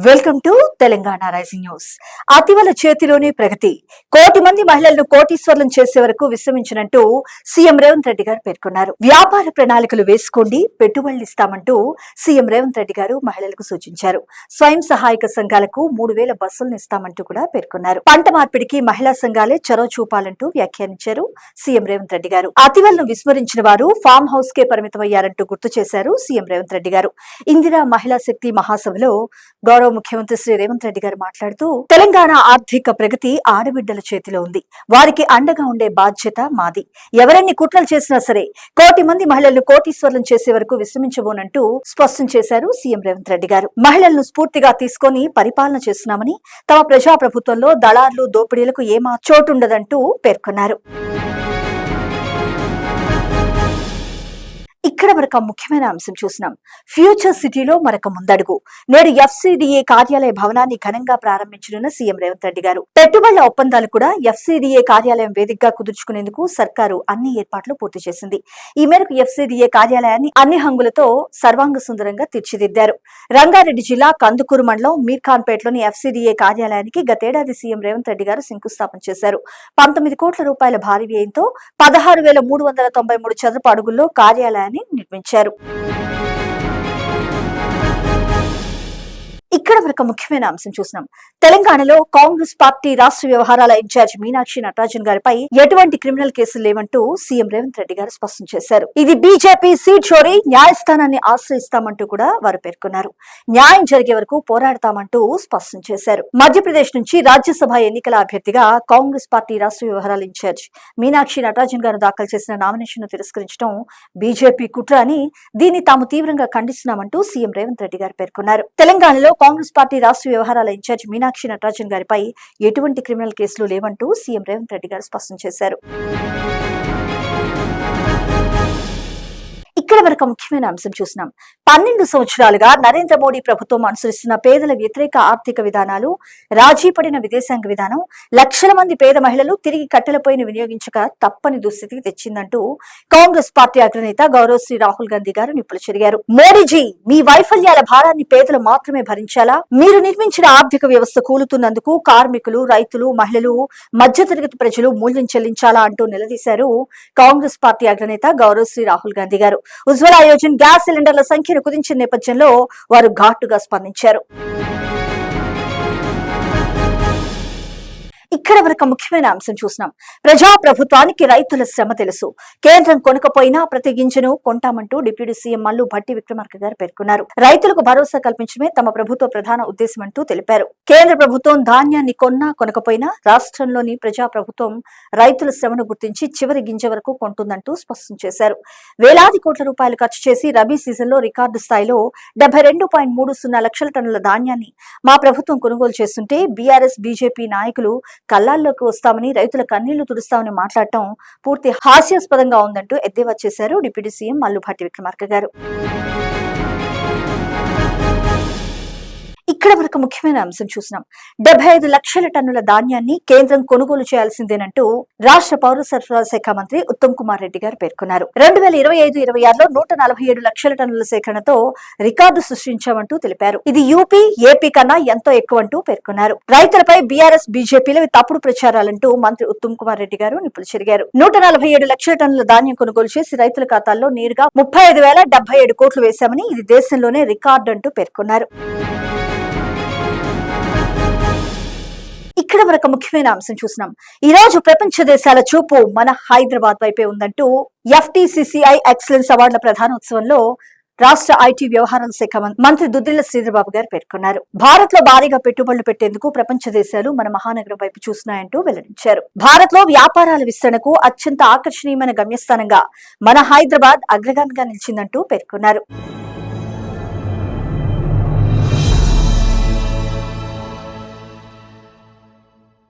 Welcome to Telangana rising news. అతివల చేతిలోనే ప్రగతి, కోటి మంది మహిళలను కోటీశ్వర్లను చేసే వరకు విశ్రమించినట్టు సీఎం రేవంత్ రెడ్డి గారు పేర్కొన్నారు. వ్యాపార ప్రణాళికలు వేసుకోండి, పెట్టుబడులు ఇస్తామంటూ సీఎం రేవంత్ రెడ్డి గారు మహిళలకు సూచించారు. స్వయం సహాయక సంఘాలకు 3000 బస్సులను ఇస్తామంటూ కూడా పేర్కొన్నారు. పంట మార్పిడికి మహిళా సంఘాలే చొరవ చూపాలంటూ వ్యాఖ్యానించారు సీఎం రేవంత్ రెడ్డి గారు. అతివలను విస్మరించిన వారు ఫామ్ హౌస్ కే పరిమితమయ్యారంటూ గుర్తు చేశారు సీఎం రేవంత్ రెడ్డి గారు. ఇందిరా మహిళా శక్తి మహాసభలో గౌరవ ముఖ్యమంత్రి శ్రీ రేవంత్ రెడ్డి గారు మాట్లాడుతూ, తెలంగాణ ఆర్థిక ప్రగతి ఆడబిడ్డల చేతిలో ఉంది, వారికి అండగా ఉండే బాధ్యత మాది. ఎవరెన్ని కుట్రలు చేసినా సరే కోటి మంది మహిళలను కోటీశ్వర్లను చేసే వరకు విశ్రమించబోనంటూ స్పష్టం చేశారు సీఎం రేవంత్ రెడ్డి గారు. మహిళలను స్ఫూర్తిగా తీసుకొని పరిపాలన చేస్తున్నామని, తమ ప్రజాప్రభుత్వంలో దళార్లు దోపిడీలకు ఏమా చోటుండదంటూ పేర్కొన్నారు. ఇక్కడ మరొక ముఖ్యమైన అంశం చూసినాం. ఫ్యూచర్ సిటీలో మరొక ముందడుగు. నేడు ఎఫ్సిడిఏ కార్యాలయ భవనాన్ని ఘనంగా ప్రారంభించనున్న సీఎం రేవంత్ రెడ్డి గారు. పెట్టుబడుల ఒప్పందాలు కూడా ఎఫ్సిడిఏ కార్యాలయం వేదికగా కుదుర్చుకునేందుకు సర్కారు అన్ని ఏర్పాట్లు పూర్తి చేసింది. ఈ మేరకు ఎఫ్సిడిఏ కార్యాలయాన్ని అన్ని హంగులతో సర్వాంగ సుందరంగా తీర్చిదిద్దారు. రంగారెడ్డి జిల్లా కందుకూరు మండలం మీర్ఖాన్పేటలోని ఎఫ్సిడిఏ కార్యాలయానికి గతేడాది సీఎం రేవంత్ రెడ్డి గారు శంకుస్థాపన చేశారు. 19 కోట్ల రూపాయల భారీ వ్యయంతో 16,393 చదరపు అడుగుల్లో కార్యాలయాన్ని నిర్మించారు. ఇక్కడ మరొక ముఖ్యమైన అంశం చూసినాం. తెలంగాణలో కాంగ్రెస్ పార్టీ రాష్ట్ర వ్యవహారాల ఇన్ఛార్జ్ మీనాక్షి నటరాజన్ గారిపై ఎటువంటి క్రిమినల్ కేసులు లేవంటూ సీఎం రేవంత్ రెడ్డి గారు స్పష్టం చేశారు. ఇది బీజేపీ సీట్ చోరీ, న్యాయస్థానాన్ని ఆశ్రయిస్తామంటూ కూడా వారు పేర్కొన్నారు. న్యాయం జరిగే వరకు పోరాడతామంటూ స్పష్టం చేశారు. మధ్యప్రదేశ్ నుంచి రాజ్యసభ ఎన్నికల అభ్యర్థిగా కాంగ్రెస్ పార్టీ రాష్ట్ర వ్యవహారాల ఇన్ఛార్జ్ మీనాక్షి నటరాజన్ గారు దాఖలు చేసిన నామినేషన్ ను తిరస్కరించడం బీజేపీ కుట్ర అని, దీన్ని తాము తీవ్రంగా ఖండిస్తున్నామంటూ సీఎం రేవంత్ రెడ్డి గారు పేర్కొన్నారు. తెలంగాణలో కాంగ్రెస్ పార్టీ రాష్ట్ర వ్యవహారాల ఇన్ఛార్జ్ మీనాక్షి నటరాజన్ గారిపై ఎటువంటి క్రిమినల్ కేసులు లేవంటూ సీఎం రేవంత్ రెడ్డి గారు స్పష్టం చేశారు. ఇక్కడ వరకు ముఖ్యమైన అంశం చూసినాం. 12 సంవత్సరాలుగా నరేంద్ర మోడీ ప్రభుత్వం అనుసరిస్తున్న పేదల వ్యతిరేక ఆర్థిక విధానాలు, రాజీ పడిన విదేశాంగ విధానం లక్షల మంది పేద మహిళలు తిరిగి కట్టెలపైన వినియోగించక తప్పని దుస్థితికి తెచ్చిందంటూ కాంగ్రెస్ పార్టీ అగ్రనేత గౌరవ్ శ్రీ రాహుల్ గాంధీ గారు నిప్పులు చెరిగారు. మోడీజీ, మీ వైఫల్యాల భారాన్ని పేదలు మాత్రమే భరించాలా? మీరు నిర్మించిన ఆర్థిక వ్యవస్థ కూలుతున్నందుకు కార్మికులు, రైతులు, మహిళలు, మధ్యతరగతి ప్రజలు మూల్యం చెల్లించాలా అంటూ నిలదీశారు కాంగ్రెస్ పార్టీ అగ్రనేత గౌరవ్ శ్రీ రాహుల్ గాంధీ గారు. ఉజ్వల యోజన గ్యాస్ సిలిండర్ల సంఖ్యను కుదించిన నేపథ్యంలో వారు ఘాటుగా స్పందించారు. ఇక్కడ వరకు ముఖ్యమైన అంశం చూసినాం. ప్రజాప్రభుత్వానికి రైతుల శ్రమ తెలుసు, కేంద్రం కొనకపోయినా ప్రతి గింజను కొంటామంటూ డిప్యూటీ సీఎం మల్లు భట్టి విక్రమార్క గారు పేర్కొన్నారు. రైతులకు భరోసా కల్పించడమే తమ ప్రభుత్వ ప్రధాన ఉద్దేశమంటూ తెలిపారు. కేంద్ర ప్రభుత్వం ధాన్యాన్ని కొన్నా కొనకపోయినా రాష్ట్రంలోని ప్రజాప్రభుత్వం రైతుల శ్రమను గుర్తించి చివరి గింజ వరకు కొంటుందంటూ స్పష్టం చేశారు. వేలాది కోట్ల రూపాయలు ఖర్చు చేసి రబీ సీజన్లో రికార్డు స్థాయిలో 72.30 లక్షల టన్నుల ధాన్యాన్ని మా ప్రభుత్వం కొనుగోలు చేస్తుంటే బీఆర్ఎస్, బీజేపీ నాయకులు కళ్ళాల్లోకి వస్తామని, రైతుల కన్నీళ్లు తుడుస్తామని మాట్లాడటం పూర్తి హాస్యాస్పదంగా ఉందంటూ ఎద్దేవా చేశారు డిప్యూటీ సీఎం మల్లు భట్టి విక్రమార్క గారు. ఇక్కడ వరకు ముఖ్యమైన అంశం చూసినాం. 75 లక్షల టన్నుల ధాన్యాన్ని కేంద్రం కొనుగోలు చేయాల్సిందేనంటూ రాష్ట్ర పౌర సరఫరాల శాఖ మంత్రి ఉత్తమ్ కుమార్ రెడ్డి గారు పేర్కొన్నారు. 2025-26లో 147 లక్షల టన్నుల సేకరణతో రికార్డు సృష్టించామంటూ తెలిపారు. ఇది యూపీ, ఏపీ కన్నా ఎంతో ఎక్కువంటూ పేర్కొన్నారు. రైతులపై బీఆర్ఎస్, బీజేపీలో తప్పుడు ప్రచారాలంటూ మంత్రి ఉత్తమ్ కుమార్ రెడ్డి గారు నిప్పులు చెరిగారు. 147 లక్షల టన్నుల ధాన్యం కొనుగోలు చేసి రైతుల ఖాతాల్లో నేరుగా 35,077 కోట్లు వేశామని, ఇది దేశంలోనే రికార్డు అంటూ పేర్కొన్నారు. ఇక్కడ మరొక ముఖ్యమైన అంశం చూసినాం. ఈ రోజు ప్రపంచ దేశాల చూపు మన హైదరాబాద్ వైపే ఉందంటూ FTCCI ఎక్సలెన్స్ అవార్డుల ప్రధానోత్సవంలో రాష్ట్ర ఐటీ వ్యవహారాల శాఖ మంత్రి దుద్దిళ్ల శ్రీధర్బాబు గారు పేర్కొన్నారు. భారత్ లో భారీగా పెట్టుబడులు పెట్టేందుకు ప్రపంచ దేశాలు మన మహానగరం వైపు చూస్తున్నాయంటూ వెల్లడించారు. భారత్ లో వ్యాపారాల విస్తరణకు అత్యంత ఆకర్షణీయమైన గమ్యస్థానంగా మన హైదరాబాద్ అగ్రగామిగా నిలిచిందంటూ పేర్కొన్నారు.